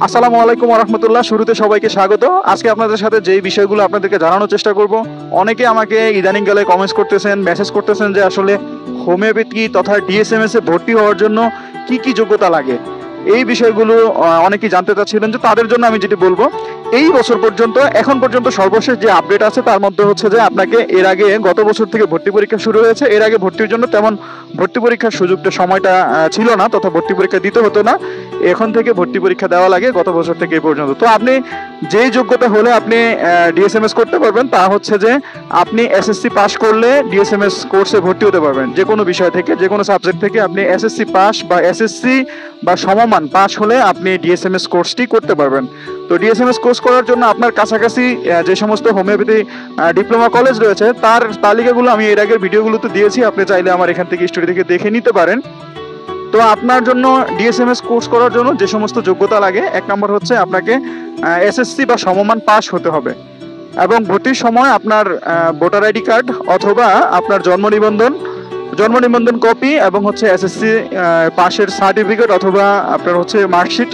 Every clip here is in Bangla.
আসসালামু আলাইকুম ওয়া রাহমাতুল্লাহ। শুরুতে সবাইকে স্বাগত। আজকে আপনাদের সাথে যেই বিষয়গুলো আপনাদেরকে জানানোর চেষ্টা করব, অনেকে আমাকে ইদানিংকালে কমেন্টস করতেছেন, মেসেজ করতেছেন যে আসলে হোমিওপ্যাথি তথা ডিএসএমএস এ ভর্তি হওয়ার জন্য কি কি যোগ্যতা লাগে। এই বিষয়গুলো অনেকেই জানতে চাচ্ছিলেন, যে তাদের জন্য আমি যেটি বলবো, এই বছর পর্যন্ত এখন পর্যন্ত সর্বশেষ যে আপডেট আছে তার মধ্যে হচ্ছে যে আপনাকে এর আগে গত বছর থেকে ভর্তি পরীক্ষা শুরু হয়েছে। এর আগে ভর্তির জন্য তেমন ভর্তি পরীক্ষার সুযোগটা সময়টা ছিল না, তথা ভর্তি পরীক্ষা দিতে হতো না। এখন থেকে ভর্তি পরীক্ষা দেওয়া লাগে গত বছর থেকে এই পর্যন্ত। তো আপনি যেই যোগ্যতা হলে আপনি ডিএসএমএস করতে পারবেন, তা হচ্ছে যে আপনি এসএসসি পাস করলে ডিএসএমএস কোর্সে ভর্তি হতে পারবেন। যে কোনো বিষয় থেকে, যে কোনো সাবজেক্ট থেকে আপনি এসএসসি পাস বা এসএসসি বা সমমান পাস হলে আপনি ডিএসএমএস কোর্সটি করতে পারবেন। তো ডিএসএমএস কোর্স করার জন্য আপনার কাছাকাছি যে সমস্ত হোমিওপ্যাথি ডিপ্লোমা কলেজ রয়েছে তার তালিকাগুলো আমি এর আগের ভিডিওগুলোতে দিয়েছি, আপনি চাইলে আমার এখান থেকে স্টোরি থেকে দেখে নিতে পারেন। তো আপনার জন্য ডিএসএমএস কোর্স করার জন্য যে সমস্ত যোগ্যতা লাগে, এক নম্বর হচ্ছে আপনাকে এসএসসি বা সমমান পাস হতে হবে, এবং ভর্তির সময় আপনার ভোটার আইডি কার্ড অথবা আপনার জন্ম নিবন্ধন কপি এবং হচ্ছে এসএসসি পাশের সার্টিফিকেট অথবা আপনার হচ্ছে মার্কশিট,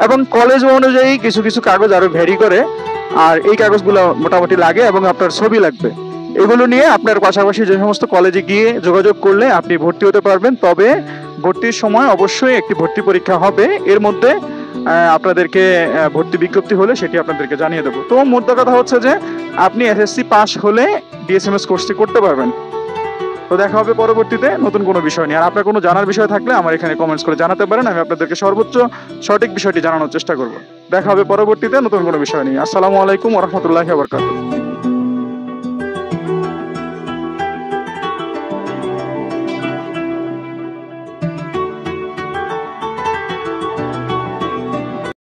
এবং কলেজ অনুযায়ী কিছু কিছু কাগজ আরো ভ্যারি করে, আর এই কাগজগুলো মোটামুটি লাগে, এবং আপনার ছবি লাগবে। এগুলো নিয়ে আপনার পাশাপাশি যে সমস্ত কলেজে গিয়ে যোগাযোগ করলে আপনি ভর্তি হতে পারবেন। তবে ভর্তির সময় অবশ্যই একটি ভর্তি পরীক্ষা হবে, এর মধ্যে আপনাদেরকে ভর্তি বিজ্ঞপ্তি হলে সেটি আপনাদেরকে জানিয়ে দেবো। তো মোদ্দা কথা হচ্ছে যে আপনি এসএসসি পাস হলে ডিএসএমএস কোর্সটি করতে পারবেন। তো দেখা হবে পরবর্তীতে নতুন কোনো বিষয় নিয়ে। আর আপনার কোনো জানার বিষয় থাকলে আমার এখানে কমেন্টস করে জানাতে পারেন, আমি আপনাদেরকে সর্বোচ্চ সঠিক বিষয়টি জানানোর চেষ্টা করব। দেখা হবে পরবর্তীতে নতুন কোনো বিষয় নিয়ে। আসসালামু আলাইকুম ওয়া রাহমাতুল্লাহি ওয়া বারাকাতুহু।